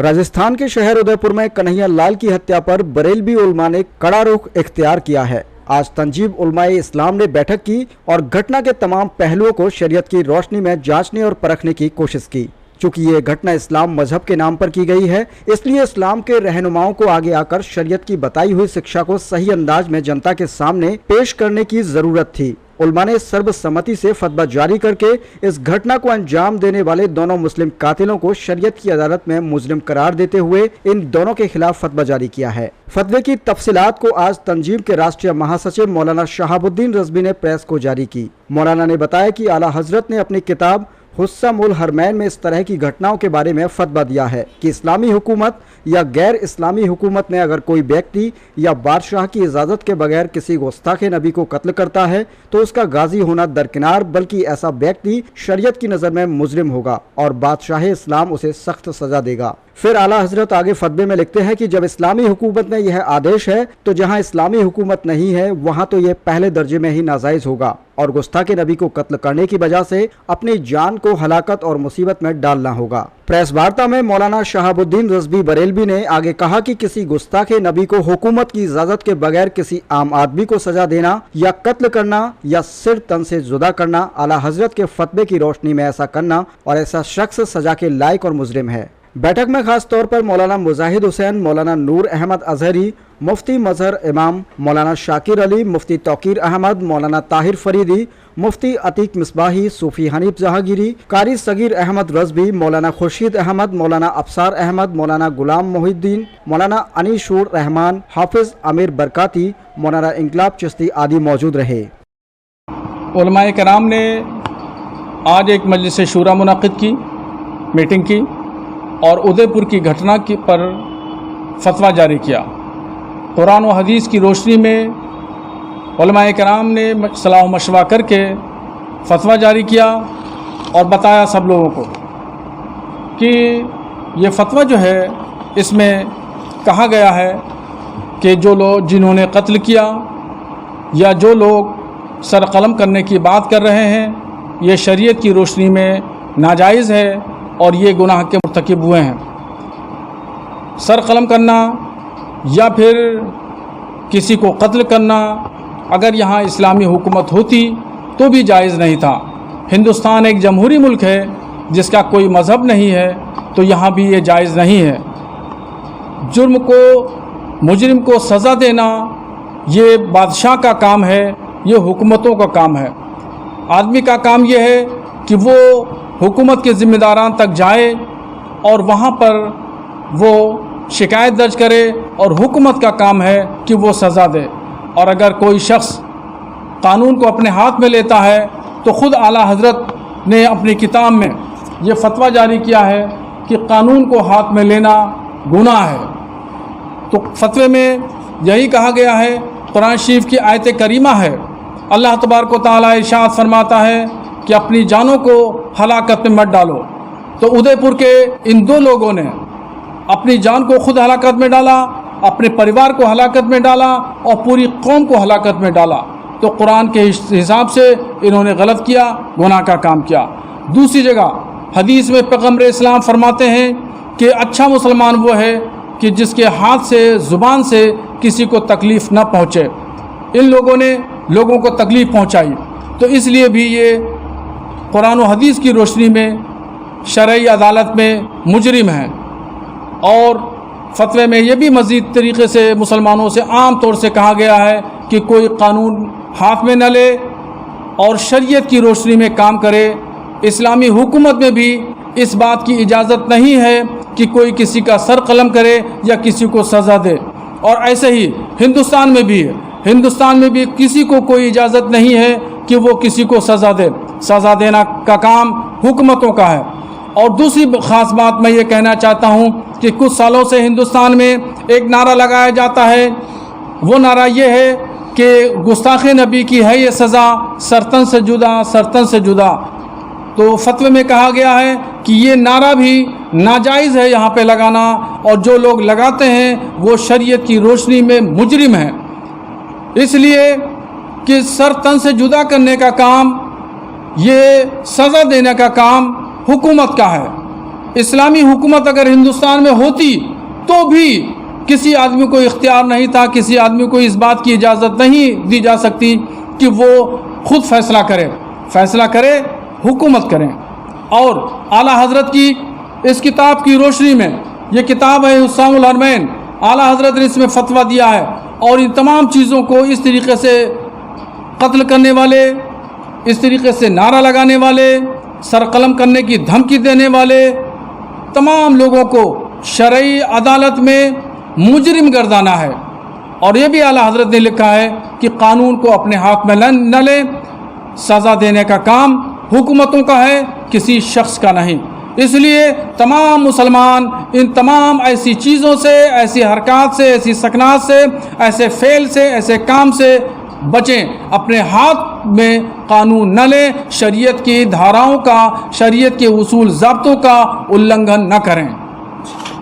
राजस्थान के शहर उदयपुर में कन्हैया लाल की हत्या पर बरेलवी उलमा ने कड़ा रुख इख्तियार किया है। आज तंजीम उलमाए इस्लाम ने बैठक की और घटना के तमाम पहलुओं को शरीयत की रोशनी में जांचने और परखने की कोशिश की। चूंकि ये घटना इस्लाम मजहब के नाम पर की गई है, इसलिए इस्लाम के रहनुमाओं को आगे आकर शरीयत की बताई हुई शिक्षा को सही अंदाज में जनता के सामने पेश करने की जरूरत थी। उलमा ने सर्वसम्मति से फतवा जारी करके इस घटना को अंजाम देने वाले दोनों मुस्लिम कातिलों को शरीयत की अदालत में मुजरिम करार देते हुए इन दोनों के खिलाफ फतवा जारी किया है। फतवे की तफसीलात को आज तंजीम के राष्ट्रीय महासचिव मौलाना शहाबुद्दीन रज़वी ने प्रेस को जारी की। मौलाना ने बताया कि आला हजरत ने अपनी किताब हुस्समुल हरमैन में इस तरह की घटनाओं के बारे में फतवा दिया है कि इस्लामी हुकूमत या गैर इस्लामी हुकूमत में अगर कोई व्यक्ति या बादशाह की इजाज़त के बगैर किसी गुस्ताखे नबी को कत्ल करता है तो उसका गाजी होना दरकिनार, बल्कि ऐसा व्यक्ति शरीयत की नज़र में मुजरिम होगा और बादशाह इस्लाम उसे सख्त सजा देगा। फिर आला हजरत आगे फतवे में लिखते हैं कि जब इस्लामी हुकूमत में यह आदेश है तो जहां इस्लामी हुकूमत नहीं है वहां तो यह पहले दर्जे में ही नाजायज होगा और गुस्ताखे नबी को कत्ल करने की वजह से अपनी जान को हलाकत और मुसीबत में डालना होगा। प्रेस वार्ता में मौलाना शहाबुद्दीन रज़वी बरेलवी ने आगे कहा कि किसी गुस्ताखे नबी को हुकूमत की इजाजत के बगैर किसी आम आदमी को सजा देना या कत्ल करना या सिर तन से जुदा करना, आला हजरत के फतवे की रोशनी में ऐसा करना और ऐसा शख्स सजा के लायक और मुजरिम है। बैठक में खास तौर पर मौलाना मुजाहिद हुसैन, मौलाना नूर अहमद अजहरी, मुफ्ती मजहर इमाम, मौलाना शाकिर अली, मुफ्ती तौकीर अहमद, मौलाना ताहिर फरीदी, मुफ्ती अतीक मिसबाही, सूफी हनीफ जहांगीरी, कारी सगीर अहमद रज़वी, मौलाना खुर्शीद अहमद, मौलाना अफसार अहमद, मौलाना गुलाम मोहिद्दीन, मौलाना अनीशुर रहमान, हाफिज अमीर बरकाती, मौलाना इंकलाब चिश्ती आदि मौजूद रहे। उलमाए कराम ने आज एक मजलिस शूरा मुनाकिद की, मीटिंग की और उदयपुर की घटना की पर फतवा जारी किया। कुरान व हदीस की रोशनी में उलमाए कराम ने सलाह मशवरा करके फतवा जारी किया और बताया सब लोगों को कि ये फतवा जो है इसमें कहा गया है कि जो लोग जिन्होंने कत्ल किया या जो लोग सर कलम करने की बात कर रहे हैं, ये शरीयत की रोशनी में नाजायज़ है और ये गुनाह के मुर्तकिब हुए हैं। सर कलम करना या फिर किसी को कत्ल करना अगर यहाँ इस्लामी हुकूमत होती तो भी जायज़ नहीं था। हिंदुस्तान एक जमहूरी मुल्क है जिसका कोई मज़हब नहीं है, तो यहाँ भी ये जायज़ नहीं है। जुर्म को, मुजरिम को सज़ा देना ये बादशाह का काम है, ये हुकूमतों का काम है। आदमी का काम ये है कि वो हुकूमत के ज़िम्मेदारान तक जाए और वहाँ पर वो शिकायत दर्ज करे और हुकूमत का काम है कि वो सज़ा दे। और अगर कोई शख्स कानून को अपने हाथ में लेता है तो ख़ुद आला हजरत ने अपनी किताब में ये फतवा जारी किया है कि कानून को हाथ में लेना गुनाह है। तो फतवे में यही कहा गया है, कुरान शरीफ की आयत करीमा है, अल्लाह तबारक व तआला इरशाद फरमाता है कि अपनी जानों को हलाकत में मत डालो। तो उदयपुर के इन दो लोगों ने अपनी जान को खुद हलाकत में डाला, अपने परिवार को हलाकत में डाला और पूरी कौम को हलाकत में डाला। तो कुरान के हिसाब से इन्होंने गलत किया, गुनाह का काम किया। दूसरी जगह हदीस में पैगम्बर इस्लाम फरमाते हैं कि अच्छा मुसलमान वो है कि जिसके हाथ से, ज़ुबान से किसी को तकलीफ़ न पहुँचे। इन लोगों ने लोगों को तकलीफ़ पहुँचाई, तो इसलिए भी ये कुरान व हदीस की रोशनी में शरई अदालत में मुजरिम हैं। और फतवे में ये भी मज़ीद तरीक़े से मुसलमानों से आम तौर से कहा गया है कि कोई कानून हाथ में न ले और शरीयत की रोशनी में काम करे। इस्लामी हुकूमत में भी इस बात की इजाज़त नहीं है कि कोई किसी का सर कलम करे या किसी को सज़ा दे। और ऐसे ही हिंदुस्तान में भी है, हिंदुस्तान में भी किसी को कोई इजाज़त नहीं है कि वो किसी को सज़ा दे। सज़ा देना का काम हुकूमतों का है। और दूसरी ख़ास बात मैं ये कहना चाहता हूँ कि कुछ सालों से हिंदुस्तान में एक नारा लगाया जाता है, वो नारा ये है कि गुस्ताखे नबी की है ये सज़ा, सरतन से जुदा, सरतन से जुदा। तो फतवे में कहा गया है कि ये नारा भी नाजायज़ है यहाँ पे लगाना, और जो लोग लगाते हैं वो शरीयत की रोशनी में मुजरिम हैं। इसलिए कि सर तन से जुदा करने का काम, ये सज़ा देने का काम हुकूमत का है। اسلامی حکومت اگر ہندوستان میں ہوتی تو بھی کسی آدمی کو اختیار نہیں تھا, کسی آدمی کو اس بات کی اجازت نہیں دی جا سکتی کہ وہ خود فیصلہ کرے, حکومت کریں. اور اعلیٰ حضرت کی اس کتاب کی روشنی میں, یہ کتاب ہے حسام الحرمین, اعلیٰ حضرت نے اس میں فتویٰ دیا ہے, اور ان تمام چیزوں کو اس طریقے سے قتل کرنے والے, اس طریقے سے نعرہ لگانے والے, سر قلم کرنے کی دھمکی دینے والے تمام لوگوں کو شرعی عدالت میں مجرم گردانا ہے. اور یہ بھی اعلیٰ حضرت نے لکھا ہے کہ قانون کو اپنے ہاتھ میں نہ لیں, سزا دینے کا کام حکومتوں کا ہے, کسی شخص کا نہیں. اس لیے تمام مسلمان ان تمام ایسی چیزوں سے, ایسی حرکات سے, ایسی سکنات سے, ایسے فعل سے, ایسے کام سے بچیں, اپنے ہاتھ میں قانون نہ لیں, شریعت کی دھاراؤں کا, شریعت کے اصول ضابطوں کا النگھن نہ کریں.